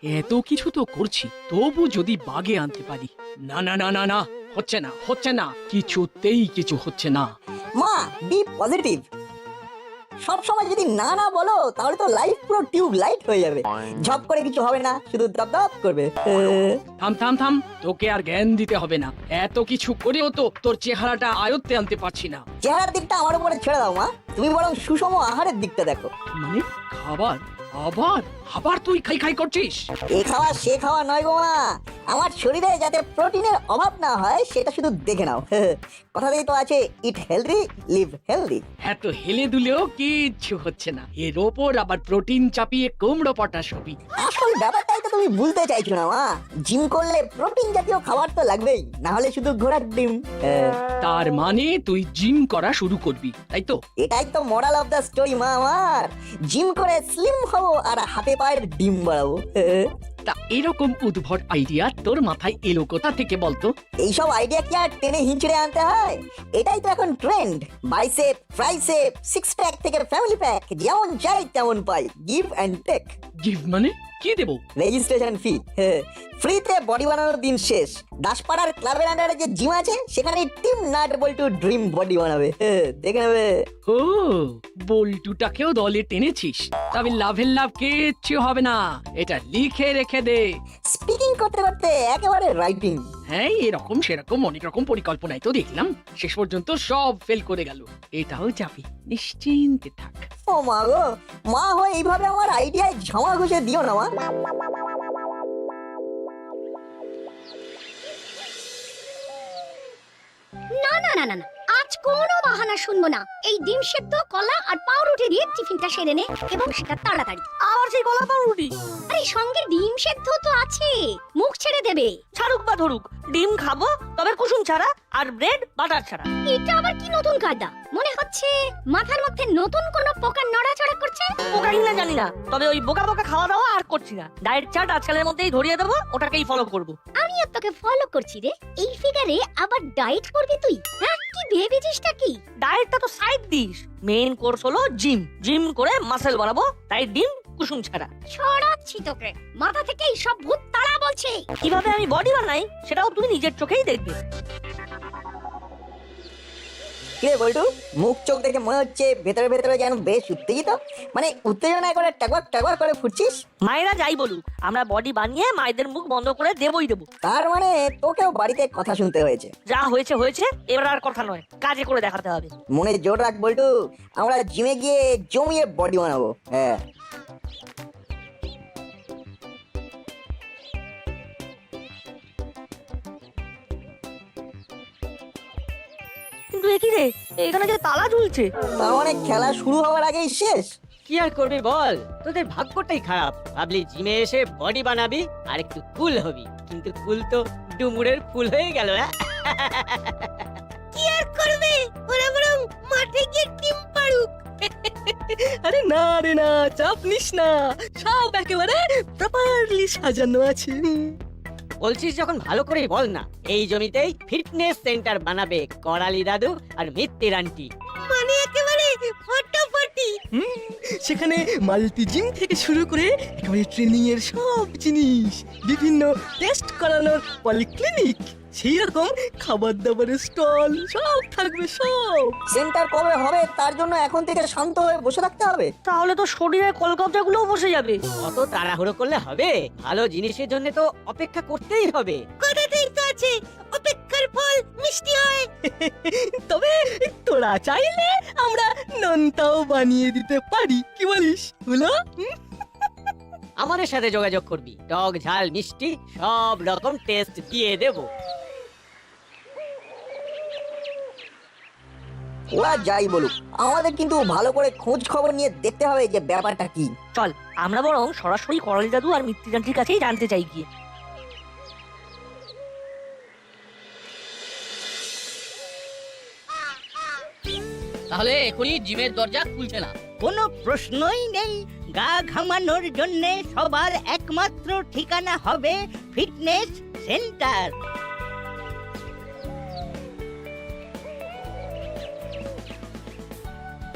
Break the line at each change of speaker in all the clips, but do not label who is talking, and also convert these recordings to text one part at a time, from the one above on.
এত কিছু তো করছি, তবু যদি বাগে আনতে পারি। না না না না না, হচ্ছে না, কিছুতেই কিছু হচ্ছে না।
মা বি পজিটিভ। সব সময় যদি না না বলো তাহলে তো লাইফ পুরো টিউব লাইট হয়ে যাবে, ঝপ করে কিছু হবে না, শুধু দপ দপ করবে।
থাম থাম থাম, তোকে আর জ্ঞান দিতে হবে না। এত কিছু করেও তো তোর চেহারাটা আয়ত্তে আনতে পারছি না।
চেহারার দিকটা আমার উপরে ছেড়ে দাও মা, তুমি বরং সুষম আহারের দিকটা দেখো।
মানে খাবার? আবার আবার তুই খাই খাই করছিস?
এ খাওয়া সে খাওয়া নয় গো মা, আমার শরীরে যাতে প্রোটিনের অভাব না হয় সেটা শুধু দেখে নাও। কথাতেই তো আছে ইট হেলদি লিভ হেলদি।
এত হেলে দুলেও কিচ্ছু হচ্ছে না, এর ওপর আবার প্রোটিন চাপিয়ে কুমড়ো পটাশ হবি।
আসল ব্যাপারটাই তো তুমি বুঝতে চাইছো না মা, জিম করলে প্রোটিন জাতীয় খাবার তো লাগবেই, না হলে শুধু ঘোড়ার ডিম।
তার মানে তুই জিম করা শুরু করবি, তাই তো?
এটাই তো মোরাল অফ দ্য স্টোরি মা আমার, জিম করে স্লিম হবো আর হাতে পায়ের ডিম বাড়াবো।
তা এরকম উদ্ভট আইডিয়া তোর মাথায় এলো কোথা থেকে বলতো?
এইসব আইডিয়া কি আর টেনে হিঁচড়ে আনতে হয়? এটাই তো এখন trend, bicep tricep six pack থেকে ফ্যামিলি প্যাক, যেমন চাই তেমন পাই, গিভ অ্যান্ড টেক।
গিভ মানে কি দেবো?
রেজিস্ট্রেশন ফি, ফ্রিতে বডি বানানোর দিন শেষ। দাসপাড়ার ক্লাবের আন্ডারে যে জিম আছে সেখানে টিম নাট বল্টু ড্রিম বডি বানাবে, দেখে নেবে।
ও, বল্টুটাকেও দলে টেনেছিস? তবে লাভের লাভ কিচ্ছু হবে না, এটা লিখে রেখে দে।
স্পিকিং করতে করতে একেবারে রাইটিং।
হ্যাঁ, এরকম সেরকম অনেক রকম পরিকল্পনায় তো দেখলাম, শেষ পর্যন্ত সব ফেল করে গেল। এটাও যাবে, নিশ্চিন্তে থাক।
ও মা গো, মা হয়ে এইভাবে আমার আইডিয়ায় ঝামা ঘষে দিও না মা।
না না না না না, আজ কোনো বাহানা শুনবো না। এই ডিম সেদ্ধ, কলা আর পাউরুটি দিয়ে টিফিনটা সেরে নে, এবং সেটা তাড়াতাড়ি।
আবার সেই কলা পাউরুটি?
আরে সঙ্গে ডিম সেদ্ধ তো আছে, মুখ ছেড়ে দেবে।
ছাড়ুক বা ধরুক, ডিম খাবো, তবে কুসুম ছাড়া, আর ব্রেড বাটার ছাড়া।
এটা আবার কি নতুন কায়দা? মনে হচ্ছে মাথার মধ্যে নতুন কোনো পোকা নড়াচড়া করছে।
পোকা কিনা জানি না, তবে ওই বোকা বোকা খাওয়া দাওয়া আর করছি না। ডায়েট চার্ট আজকালের মধ্যেই ধরিয়ে দেবো, ওটাকেই ফলো করবো।
আমিও তোকে ফলো করছি রে। এই ফিগারে আবার ডায়েট করবি তুই? হ্যাঁ, কি ভেবেছিসটা কি?
ডায়েটটা তো সাইড দিস, মেইন কোর্স হলো জিম। জিম করে মাসেল বানাবো, তাই ডিম কুসুম ছাড়া।
ছড়াচ্ছি তোকে, মাথা থেকে এই সব ভূত তাড়া বলছে।
কিভাবে আমি বডি বানাই সেটাও তুমি নিজের চোখেই দেখবে।
কিরে বল্টু, মুখ চোখ দেখে মনে হচ্ছে ভেতরে ভেতরে যেন বেশ উত্তেজিত, মানে উত্তেজনায় করে টাকবাক টাকবাক করে ফুটছিস।
মায়েরা যাই বলুক, আমরা বডি বানিয়ে মায়েদের মুখ বন্ধ করে দেবই দেবো।
তার মানে তোকেও বাড়িতে কথা শুনতে হয়েছে।
যা হয়েছে হয়েছে, এবার আর কথা নয়, কাজে করে দেখাতে হবে।
মনে জোর রাখ বল্টু, আমরা জিমে গিয়ে জমিয়ে বডি বানাবো। হ্যাঁ,
কিন্তু এ কি রে, এখানে যে তালা ঝুলছে?
তার মানে খেলা শুরু হওয়ার আগেই শেষ।
কি আর করবি বল, তোদের ভাগ্যটাই খারাপ। ভাবলি জিমে এসে বডি বানাবি আর একটু কুল হবি, কিন্তু কুল তো ডুমুরের ফুল হয়ে গেল।
কি আর করবে, ওরা বরং মাঠে গিয়ে ডিম পাড়ুক।
আরে না রে না, চাপ নিস না, সব একেবারে প্রপারলি সাজানো আছে।
বলছিস যখন ভালো করে বল না। এই জমিতেই ফিটনেস সেন্টার বানাবে করালি দাদু আর মিত্তির আন্টি।
মানে একেবারে ফাটাফাটি।
সেখানে মাল্টি জিম থেকে শুরু করে একেবারে ট্রেনিং এর সব জিনিস, বিভিন্ন টেস্ট করানোর পলিক্লিনিক, সেই রকম খাবার দাবারের স্টল সব থাকবে সব।
সেন্টার কবে হবে তার জন্য এখন থেকে শান্ত হয়ে বসে থাকতে হবে।
তাহলে তো শরীরের কলকবজা গুলোও বসে যাবে।
অত তাড়াহুড়ো করলে হবে? ভালো জিনিসের জন্য তো অপেক্ষা করতেই হবে।
কথাতেই তো আছে, অপেক্ষার ফল মিষ্টি হয়।
তবে তোরা চাইলে আমরা নোনতাও বানিয়ে দিতে পারি, কি বলিস হলো?
আমাদের সাথে যোগাযোগ করবি, টক ঝাল মিষ্টি সব রকম টেস্ট দিয়ে দেবো।
ওরা যাই বলুক, আমাদের কিন্তু ভালো করে খোঁজ খবর নিয়ে দেখতে হবে যে ব্যাপারটা কি।
চল আমরা বরং সরাসরি করালি দাদু আর মিত্তির কাছেই জানতে চাই গিয়ে।
তাহলে এখনই জিমের দরজা খুলছে না?
কোনো প্রশ্নই নেই, গা ঘামানোর জন্য সবার একমাত্র ঠিকানা হবে ফিটনেস সেন্টার।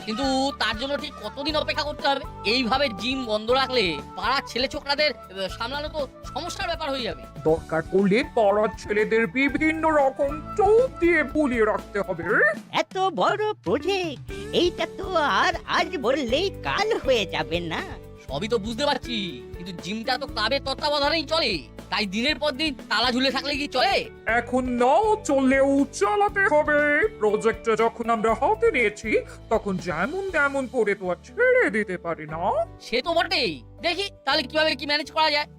কিন্তু তার জন্য ঠিক কতদিন অপেক্ষা করতে হবে? এইভাবে জিম বন্ধ রাখলে পাড়ার ছেলে ছোকরাদের সামলানো তো সমস্যার ব্যাপার হয়ে যাবে।
দরকার পড়লে পাড়ার ছেলেদের বিভিন্ন রকম টোপ দিয়ে বুলিয়ে রাখতে হবে।
এত বড় প্রজেক্ট, এইটা তো আর আজ বললেই কাল হয়ে যাবে না।
সবই তো বুঝতে পারছি, কিন্তু জিমটা তো ক্লাবের তত্ত্বাবধানেই চলে, তাই দিনের পর দিন তালা ঝুলে থাকলে কি চলে?
এখন নাও চললেও চালাতে হবে। প্রজেক্টটা যখন আমরা হাতে নিয়েছি তখন যেমন তেমন করে তো আর ছেড়ে দিতে পারি না।
সে তো বটেই, দেখি তাহলে কিভাবে কি ম্যানেজ করা যায়।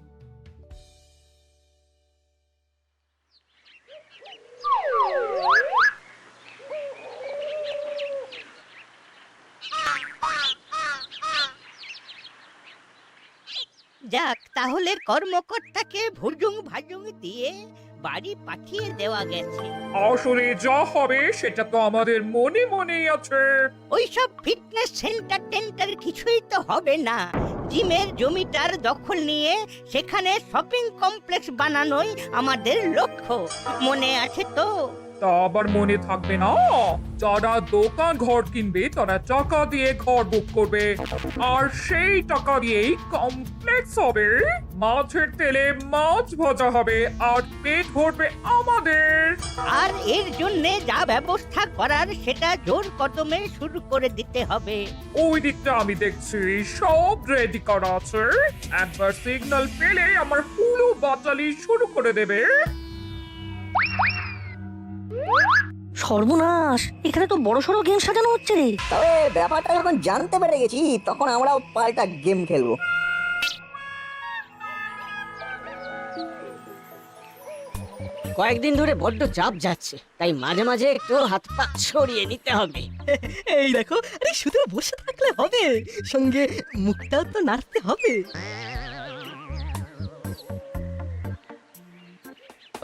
যাক, তাহলে কর্মকর্তাকে ভুজুং ভাজুং দিয়ে বাড়ি পাঠিয়ে দেওয়া গেছে।
আসলে যা হবে সেটা তো আমাদের মনে মনেই আছে।
ওইসব ফিটনেস সেন্টার টেন্টার কিছুই তো হবে না। জিমের জমিটার দখল নিয়ে সেখানে শপিং কমপ্লেক্স বানানোই আমাদের লক্ষ্য, মনে আছে তো?
তা আবার মনে থাকবে না? যারা দোকান ঘর কিনবে তারা টাকা দিয়ে ঘর বুক করবে, আর সেই টাকা দিয়েই কমপ্লেক্স হবে। মাছের তেলে মাছ ভাজা হবে, আর পেট ভরবে আমাদের।
আর এর জন্যে যা ব্যবস্থা করার সেটা জোর কদমে শুরু করে দিতে হবে।
ওই দিকটা আমি দেখছি সব রেডি করা আছে। একবার সিগন্যাল পেলে আমার পুরো বাটালি শুরু করে দেবে।
সর্বনাশ, এখানে তো বড়সড় গেম সাজানো হচ্ছে রে।
তবে ব্যাপারটা যখন জানতে পেরে গেছি তখন আমরাও পাল্টা গেম খেলবো।
কয়েকদিন ধরে বড্ড চাপ যাচ্ছে, তাই মাঝে মাঝে একটু হাত পা ছড়িয়ে নিতে হবে।
এই দেখো, আরে শুধু বসে থাকলে হবে, সঙ্গে মুখটাও তো নাড়তে হবে।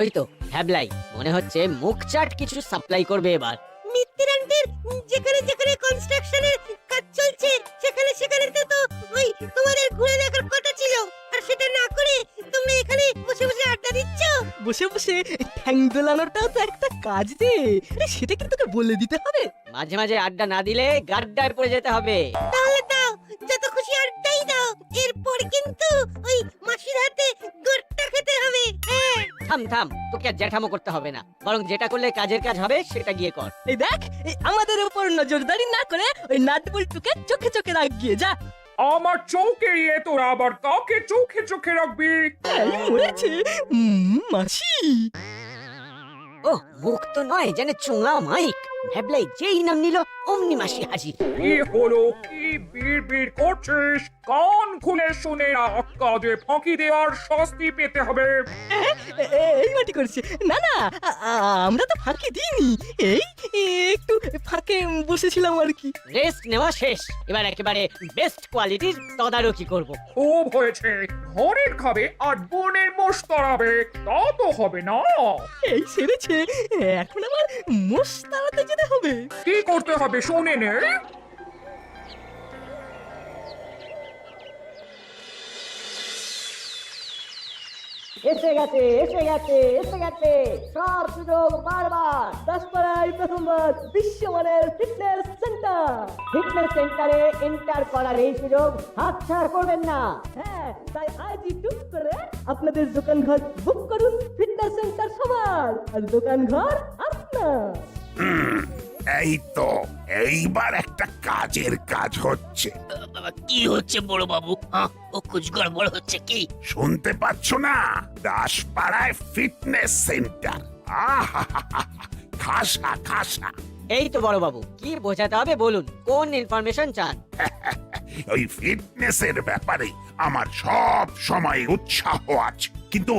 ওই তো ভ্যাবলাই, মনে হচ্ছে মুখ চাট কিছু সাপ্লাই করবে এবার।
মিত্তিরানদের যেখানে যেখানে কনস্ট্রাকশনের কাজ চলছে সেখানে সেখানে তো ওই তোমাদের ঘুরে দেখার কথা ছিল, আর সেটা না করে তোমরা এখানে বসে বসে আড্ডা দিচ্ছ।
বসে বসে ঠ্যাং দোলানোটাও তো একটা কাজ রে, আরে সেটা কি তোকে বলে দিতে হবে?
মাঝে মাঝে আড্ডা না দিলে গাড্ডায় পড়ে যেতে হবে।
তাহলে দাও, যত খুশি আড্ডাই দাও, এরপর কিন্তু ওই মাসির হাতে গোটটা খেতে হবে। হ্যাঁ,
থাম থাম, তোকে আর জ্যাঠামো করতে হবে না, বরং যেটা করলে কাজের কাজ হবে সেটা গিয়ে কর।
এই দেখ, এই আমাদের উপর নজরদারি না করে ওই নাটবল্টুকে চোখে চোখে রাখিয়ে যা।
আমার চোখে এড়িয়ে তোরা আবার কাকে চোখে চোখে রাখবি?
এই মরেছে মাসি।
ও মুখ তো নয়, যেন চোঙা মাইক। ভ্যাবলাই যেই নাম নিল অমনি মাসি হাজির।
কি হলো, কি বিড় করছিস? কান খুলে শুনে রাখ, কাজে ফাঁকি দেওয়ার শাস্তি পেতে হবে।
এই মাটি করছে। না না, আমরা তো ফাঁকি দিইনি, এই একটু ফাঁকে বসেছিলাম আর কি।
রেস্ট নেওয়া শেষ, এবার একেবারে বেস্ট কোয়ালিটির তদারকি করব।
খুব হয়েছে, ঘরের খাবে আর বোনের মোষ করাবে, তা তো হবে না।
এই সেরেছে, এখন আবার মোষ তাড়াতে যেতে হবে।
কি করতে হবে শুনে নে।
এসে গেছে এসে গেছে এসে গেছে সব সুযোগ বারবার। দাসপাড়ায় প্রথমবার বিশ্বমানের ফিটনেস সেন্টার। ফিটনেস সেন্টারে এন্টার করার এই সুযোগ হাতছাড়া করবেন না। হ্যাঁ, তাই আজই টুক করে আপনাদের দোকান ঘর বুক করুন। ফিটনেস সেন্টার সবার, আর দোকান ঘর আপনার।
এই তো, এইবার একটা কাজের কাজ হচ্ছে।
কি হচ্ছে বড় বাবু? ও কুছ গড়বড় হচ্ছে কি?
শুনতে পাচ্ছ না? দাসপাড়ায় ফিটনেস সেন্টার। খাসা খাসা।
এই তো বড় বাবু, কি বোঝাতে হবে বলুন, কোন ইনফরমেশন চান?
ওই ফিটনেসের ব্যাপারে আমার সব সময় উৎসাহ আছে, কিন্তু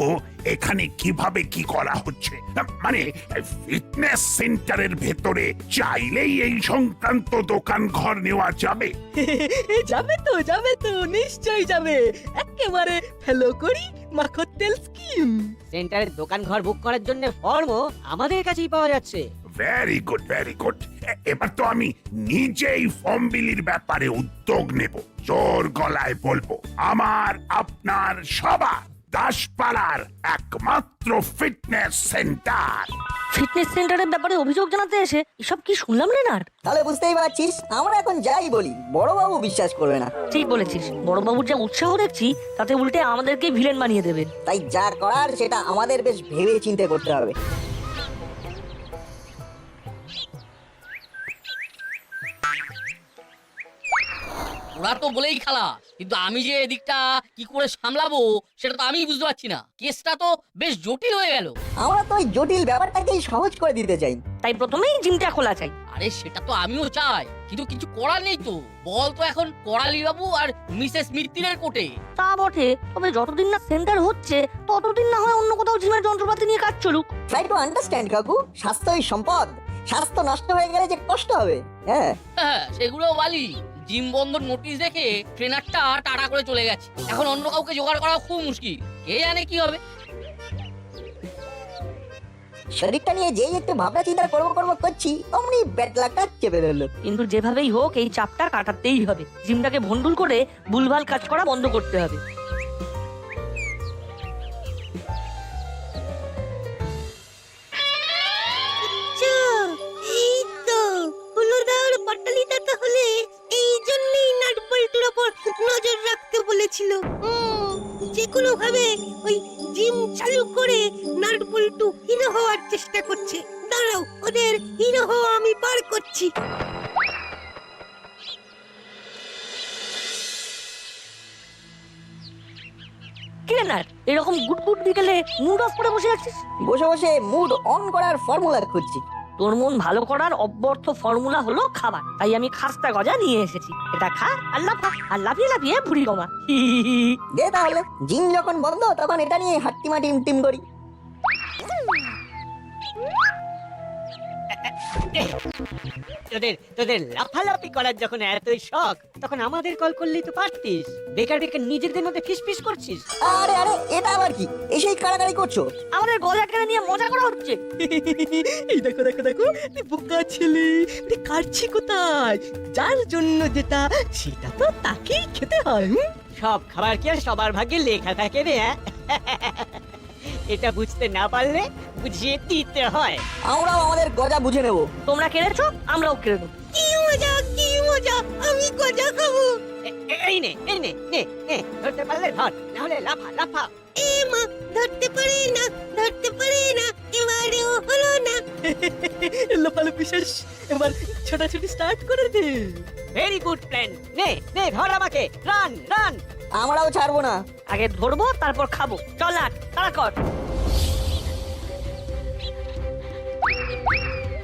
এখানে কিভাবে কি করা হচ্ছে, মানে ফিটনেস সেন্টারের ভেতরে চাইলেই এই সংক্রান্ত দোকান ঘর নেওয়া যাবে?
যাবে তো নিশ্চয়ই যাবে। একেবারে ফেলো করি মাখতেল স্কিম।
সেন্টারের দোকান ঘর বুক করার জন্য ফর্মও আমাদের কাছেই পাওয়া যাচ্ছে।
Very good very good. এবার তো আমি নিজেই ফর্ম বিলির ব্যাপারে উদ্যোগ নেব, জোর গলায় বলবো, আমার আপনার সবার দাসপাড়ার একমাত্র ফিটনেস সেন্টার।
ফিটনেস সেন্টারের ব্যাপারে অভিযোগ জানাতে এসে এসব কি শুনলাম রে নাট?
তাহলে বুঝতেই পারছিস আমরা এখন যাই বলি বড়বাবু বিশ্বাস করবে না।
ঠিক বলেছিস, বড়বাবুর যা উৎসাহ দেখছি তাতে উল্টে আমাদেরকে ভিলেন বানিয়ে দেবে।
তাই যা করার সেটা আমাদের বেশ ভেবে চিন্তে করতে হবে।
ওরা তো বলেই খালাস, কিন্তু আমি যে এদিকটা কি করে সামলাবো সেটা তো আমি বুঝতে পারছি না। কেসটা তো বেশ জটিল হয়ে গেল।
আমরা তো ওই জটিল ব্যাপারটাকেই সহজ করে দিতে চাই।
তাই প্রথমেই জিমটা খোলা চাই।
আরে সেটা তো আমিও চাই, কিন্তু কিছু করার নেই তো। বল তো এখন করালি বাবু আর মিসেস মিত্তিরের কোটে।
তা বটে, তবে যতদিন না সেন্টার হচ্ছে ততদিন না হয় অন্য কোথাও জিমের যন্ত্রপাতি নিয়ে কাজ চলুক।
ট্রাই টু আন্ডারস্ট্যান্ড কাকু, স্বাস্থ্যই সম্পদ। স্বাস্থ্য নষ্ট হয়ে গেলে যে কষ্ট হবে। হ্যাঁ
হ্যাঁ, সেগুলো বালি। জিম বন্ধ নোটিশ দেখে ট্রেনারটা টাটা করে চলে গেছে। এখন অন্য কাউকে জোগাড় করা খুব মুশকিল। কে জানে কি হবে।
শরীরটা নিয়ে যেই একটু ভাবনা চিন্তা করবো করছি অমনি ব্যাড লাকটা চেপে ধরলো।
কিন্তু যেভাবেই হোক এই চাপটা কাটাতেই হবে। জিমটাকে ভন্ডুল করে ভুলভাল কাজ করা বন্ধ করতে হবে।
এই তো হলুদার পটলিটা তাহলে এই জন্যই নাট বল্টুর উপর নজর রাখতে বলেছিল। যে কোনো ভাবে ওই জিম চালু করে নাট বল্টু হিরো হওয়ার চেষ্টা করছে। দাঁড়াও, ওদের হিরো হওয়া আমি পার করছি।
কি রে নাট, এরকম গুড গুড বিকেলে মুড অফ করে বসে আছিস?
বসে বসে মুড অন করার ফর্মুলা খুঁজছি।
তোর মন ভালো করার অব্যর্থ ফর্মুলা হলো খাবার। তাই আমি খাস্তা গজা নিয়ে এসেছি। এটা খা আর লাফা, আর লাফিয়ে লাফিয়ে ভুড়ি কমা।
দে তাহলে, জিম যখন বন্ধ তখন এটা নিয়ে হাট্টিমা টিম টিম করি।
তোদের তোদের লাফালাফি করার যখন এতই শখ, তখন আমাদের কল করলেই তো পারতিস। বেকার বেকার নিজেদের মধ্যে ফিসফিস করছিস।
আরে আরে, এটা আবার কি? এসেই কাড়াকাড়ি করছো?
আমাদের গজা কেন নিয়ে মজা করা হচ্ছে।
এই দেখো দেখো দেখো, এই বোকা ছেলে, এটা কাটছি কোথায়? যার জন্য যেটা সেটা তো তাকেই খেতে হয়। সব খাবার কি আর সবার ভাগ্যে লেখা থাকে রে? এটা বুঝতে না পারলে বুঝিয়ে দিতে হয়।
আমরাও আমাদের গজা বুঝে নেব।
তোমরা কেড়েছো, আমরাও কেড়ে নেবো।
কি মজা, আমি গজা খাবো।
এই নে এই নে নে নে, ধরতে পারলে ধর, না হলে লাফা লাফা।
এ মা, ধরতে পারে না, এবারেও হলো না।
লাফালাফি শেষ, এবার ছোটাছুটি স্টার্ট করে দে।
Very good plan. নে নে, ধর আমাকে, রান রান।
আমরাও ছাড়বো না।
আগে ধরবো তারপর খাবো। চল নাট, তাড়া কর।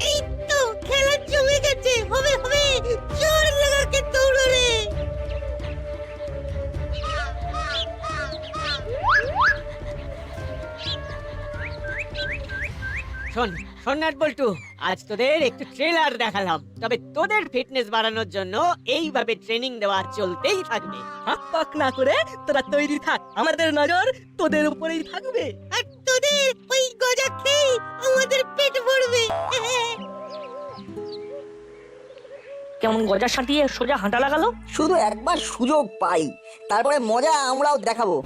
এই তো খেলা জমে গেছে, হবে হবে, জোর লাগাকে দৌড়ো রে।
শোন সোনার বল্টু, আজ তোদের একটু ট্রেলার দেখালাম, তবে তোদের ফিটনেস বাড়ানোর জন্য এইভাবে ট্রেনিং দেওয়া চলতেই থাকবে।
হাত পাক না করে তোরা তৈরি থাক, আমাদের নজর তোদের উপরেই থাকবে।
আর তোদের ওই গজা খেয়ে আমাদের পেট ভরবে।
কেমন গজা সাঁটিয়ে সোজা হাঁটা লাগালো।
শুধু একবার সুযোগ পাই, তারপরে মজা আমরাও দেখাবো।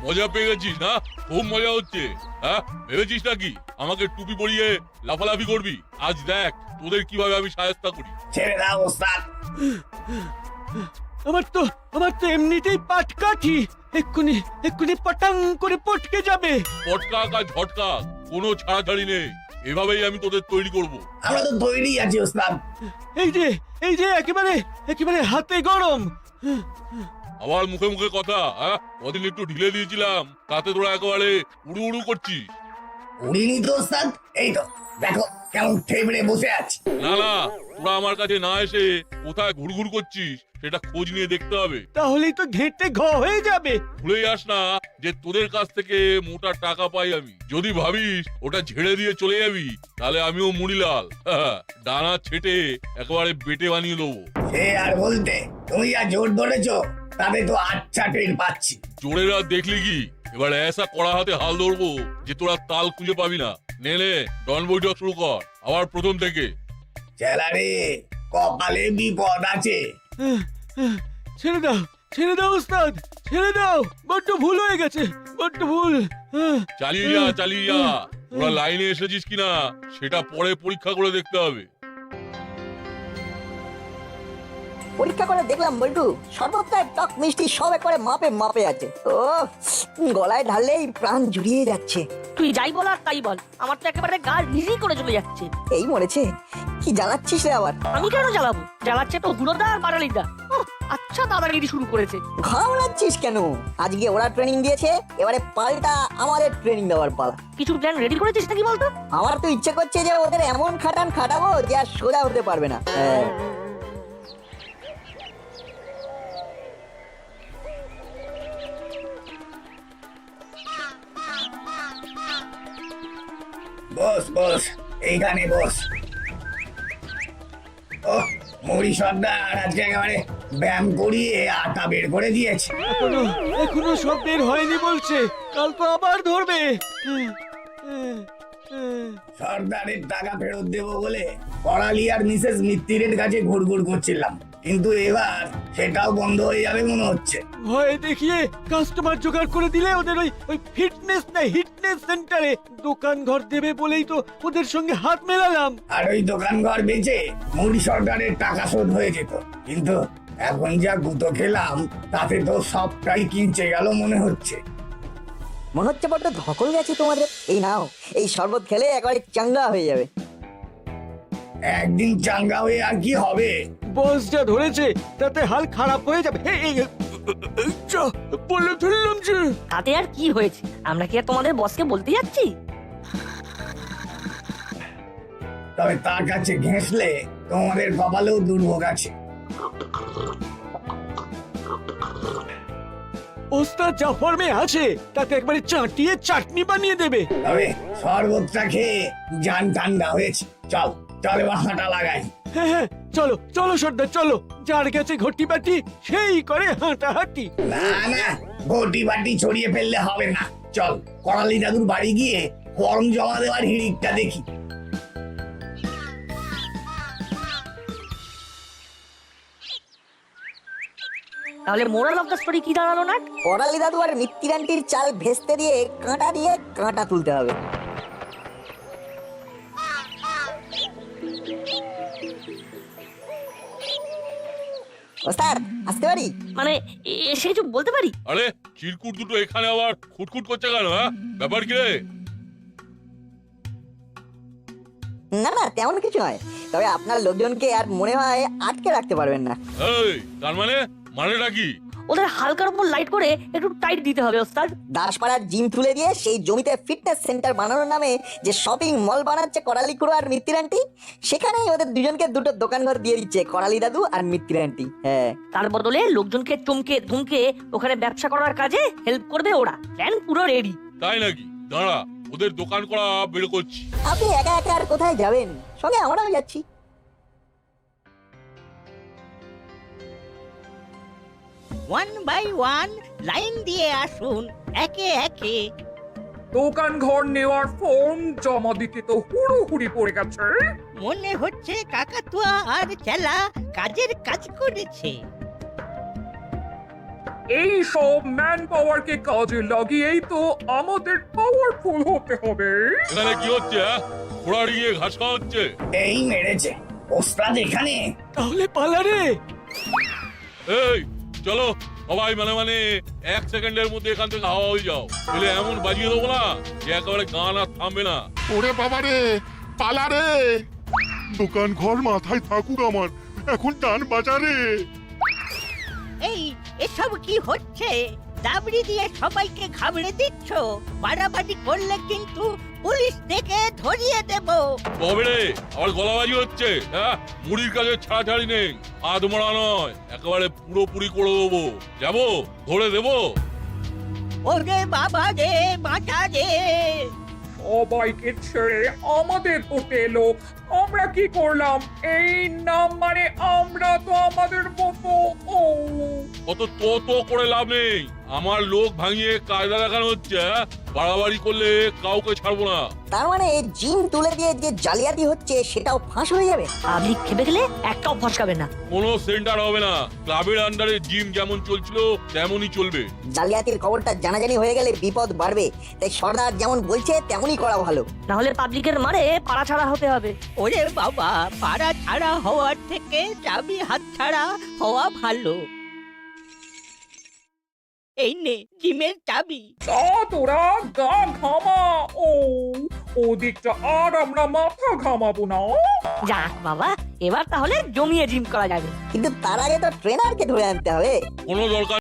মজা পেয়ে গেছিস না? খুব মজা হচ্ছে। হ্যাঁ, ভেবেছিস নাকি আমাকে টুপি পরিয়ে লাফালাফি করবি? আজ দেখ তোদের কিভাবে আমি সাহায্য করি।
ছেড়ে দাও ওস্তাদ।
আমার তো এমনিতেই পাট কাঠি, এক্ষুনি পটাং করে পটকে যাবে।
পটকা আর ঝটকা কোনো ছাড়াছাড়ি নেই। এভাবেই আমি তোদের তৈরি করব।
আমরা তো তৈরি আছি ওস্তাদ।
এই যে একেবারে হাতে গরম।
আবার মুখে মুখে কথা। হ্যাঁ, কদিন একটু ঢিলে দিয়েছিলাম, তাতে তোরা একেবারে উড়ু উড়ু করছিস।
উড়িনি তো ওস্তাদ, এই তো দেখো কেমন ঠেবড়ে বসে আছি।
না না, তোরা আমার কাছে না এসে কোথায় ঘুরঘুর করছিস সেটা খোঁজ নিয়ে দেখতে হবে।
তাহলেই তো ঘেঁটে ঘ হয়ে যাবে।
ভুলেই আস না যে তোদের কাছ থেকে মোটা টাকা পাই আমি। যদি ভাবিস ওটা ঝেড়ে দিয়ে চলে যাবি, তাহলে আমিও মুড়িলাল ডানা ছেটে একেবারে বেটে বানিয়ে দেবো।
সে আর বলতে, তুমি যা জোর ধরেছো তাতে তো আচ্ছা টের পাচ্ছি।
জোরেরা দেখলি কি, এবার এসা কড়া হাতে হাল ধরবো যে তোরা তাল খুঁজে পাবি না। নে নে, ডন বৈঠক শুরু কর, আবার প্রথম থেকে।
চেলারে, কপালে বিপদ আছে।
ছেড়ে দাও ওস্তাদ, ছেড়ে দাও, বড্ড ভুল হয়ে গেছে, বড্ড ভুল।
চালিয়ে যা ওরা লাইনে এসেছিস কিনা সেটা পরে পরীক্ষা করে দেখতে হবে।
পরীক্ষা করে দেখলাম বল্টু, সর্বত্র টক মিষ্টি সব একবারে মাপে মাপে আছে। ও গলায় ঢাললেই প্রাণ জুড়িয়ে যাচ্ছে।
তুই যাই বল আর তাই বল, আমার তো একেবারে গা রিজি করে চলে যাচ্ছে।
এই মরেছে, কি জ্বালাচ্ছিস রে আবার?
আমি কেন জ্বালাবো, জ্বালাচ্ছে তো হুড়োদা আর বাড়ালিদা। আচ্ছা দাদাগিরি শুরু করেছে।
ঘাবড়াচ্ছিস কেন? আজকে ওরা ট্রেনিং দিয়েছে, এবারে পাল্টা আমাদের ট্রেনিং দেওয়ার পালা।
কিছু প্ল্যান রেডি করেছিস নাকি বলতো?
আমার তো ইচ্ছে করছে যে ওদের এমন খাটাবো যে আর সোজা হতে পারবে না।
বস বস, এইখানে বস। ও মুড়ি সর্দার আজকে একেবারে ব্যায়াম করিয়ে আটা বের করে দিয়েছে।
এখনো সব বের হয়নি বলছে, কাল তো আবার ধরবে।
সর্দারের টাকা ফেরত দেবো বলে করালি আর মিসেস মিত্তিরের কাছে ঘুরঘুর করছিলাম, কিন্তু এবার সেটাও বন্ধ হয়ে যাবে মনে হচ্ছে।
ভয় দেখিয়ে কাস্টমার জোগাড় করে দিলে ওদের ওই ফিটনেস না হিটনেস সেন্টারে দোকান ঘর দেবে বলেই তো ওদের সঙ্গে হাত মেলালাম।
আর ওই দোকান ঘর বেচে মুড়ি সর্দারের টাকা শোধ হয়ে যেত, কিন্তু এখন যা গুঁতো খেলাম তাতে তো সবটাই কিনছে গেল মনে হচ্ছে।
মনে হচ্ছে বড্ড ধকল গেছে তোমাদের। এই নাও, এই শরবত খেলে একবারে চাঙ্গা হয়ে যাবে।
একদিন চাঙ্গা হয়ে আর কি হবে?
বস যা ধরেছে তাতে হাল খারাপ হয়ে যাবে। বলে ফেললাম যে।
তাতে আর কি হয়েছে, আমরা কি আর তোমাদের বসকে বলতে যাচ্ছি?
তবে তার কাছে ঘেঁষলে তোমাদের কপালেও দুর্ভোগ আছে।
ওস্তাদ যা ফর্মে আছে তাতে একবারে চাটিয়ে চাটনি বানিয়ে দেবে।
তবে শরবতটা খেয়ে জান ঠান্ডা হয়েছে। চল চল এবার হাঁটা লাগাই।
হ্যাঁ চলো চলো সর্দার চলো, যার কাছে ঘটি বাটি সেই করে হাঁটাহাঁটি।
না না, ঘটি বাটি ছড়িয়ে ফেললে হবে না। চল করালি দাদুর বাড়ি গিয়ে ফর্ম জমা দেওয়ার হিড়িকটা দেখি।
তাহলে মোরাল অফ দ্য স্টোরি কি দাঁড়ালো না?
করালি দাদু আর মিত্তির আন্টির চাল ভেস্তে দিয়ে কাঁটা তুলতে হবে। ওস্তাদ আসতে পারি?
মানে এসে কিছু বলতে পারি?
আরে চিরকুট দুটো এখানে আবার খুটখুট করছে কেন? হ্যাঁ ব্যাপার কি রে?
না না তেমন কিছু নয়, তবে আপনার লোকজনকে আর মনে হয় আটকে রাখতে পারবেন না।
এই তার মানেটা কি?
ওদের হালকার উপর লাইট করে একটু টাইট দিতে হবে ওস্তাদ।
দাসপাড়ার জিম তুলে দিয়ে সেই জমিতে ফিটনেস সেন্টার বানানোর নামে যে শপিং মল বানাচ্ছে করালি খুড়ো আর মিত্তির আন্টি, সেখানেই ওদের দুজনকে দুটো দোকান ঘর দিয়ে দিচ্ছে করালি দাদু আর মিত্তির আন্টি। হ্যাঁ,
তার বদলে লোকজনকে চমকে ধমকে ওখানে ব্যবসা করার কাজে হেল্প করবে ওরা। প্ল্যান পুরো রেডি।
তাই নাকি? দাঁড়া, ওদের দোকান করা বের করছি।
আপনি একা একা আর কোথায় যাবেন? সঙ্গে আমরাও যাচ্ছি।
ওয়ান বাই ওয়ান লাইন দিয়ে আসুন, একে একে।
দোকান ঘর নেওয়ার ফর্ম জমা দিতে তো হুড়োহুড়ি পড়ে গেছে।
মনে হচ্ছে কাকাতুয়া আর চেলা কাজের কাজ করেছে।
এই সব ম্যান পাওয়ারকে কাজে লাগিয়েই তো আমাদের পাওয়ারফুল হতে হবে।
এখানে কি হচ্ছে? ঘোড়ার গিয়ে ঘাস খাওয়া হচ্ছে।
এই মেরেছে ওস্তাদ এখানে।
তাহলে পালারে।
এই চলো সবাই মানে 1 সেকেন্ডের মধ্যে এখান থেকে হাওয়া হয়ে যাও, তাহলে এমন বাজিয়ে দেবো না যে একেবারে গান আর থামবে না।
ওরে বাবা রে, পালা রে! দোকান ঘর মাথায় থাকুক আমার, এখন টান বাজারে।
এই এসব কি হচ্ছে? দাবড়ি দিয়ে সবাইকে ঘাবড়ে দিচ্ছ। বাড়াবাড়ি করলে কিন্তু পুলিশ থেকে ধরিয়ে দেব।
কবে রে আবার গলাবাজি হচ্ছে? হ্যাঁ, মুড়ির কাছে ছাড়াছাড়ি নেই, হাত মোড়া নয়, একেবারে পুরোপুরি করে দেবো। যাবো, ধরে দেবো।
ওরে বাবা রে, বাঁচা রে!
সবাইকে ছেড়ে আমাদের করতে এলো, আমরা কি করলাম? এই নাম মানে আমরা তো আমাদের মতো।
অত তো করে লাভ নেই, আমার লোক ভাঙিয়ে কায়দা দেখানো হচ্ছে, হ্যাঁ? বাড়াবাড়ি করলে কাউকে ছাড়বো না।
তার মানে জিম তুলে দিয়ে যে জালিয়াতি হচ্ছে সেটাও ফাঁস হয়ে যাবে।
পাবলিক খেপে গেলে একটাও ফসকাবে না।
কোনো সেন্টার হবে না, ক্লাবের আন্ডারে জিম যেমন চলছিল তেমনই চলবে।
জালিয়াতির খবরটা জানাজানি হয়ে গেলে বিপদ বাড়বে, তাই সর্দার যেমন বলছে তেমনই করা ভালো।
না হলে পাবলিকের মারে পাড়া ছাড়া হতে হবে।
ওরে বাবা, পাড়া ছাড়া হওয়ার থেকে চাবি হাত ছাড়া হওয়া ভালো। এই নে জিমের চাবি।
যা তোরা গা ঘামা। ওদিকটা আর আমরা মাথা ঘামাবো না।
যাক বাবা, এবার তাহলে জমিয়ে জিম করা যাবে।
কিন্তু তার আগে তো ট্রেনারকে ধরে আনতে হবে।
কোনো দরকার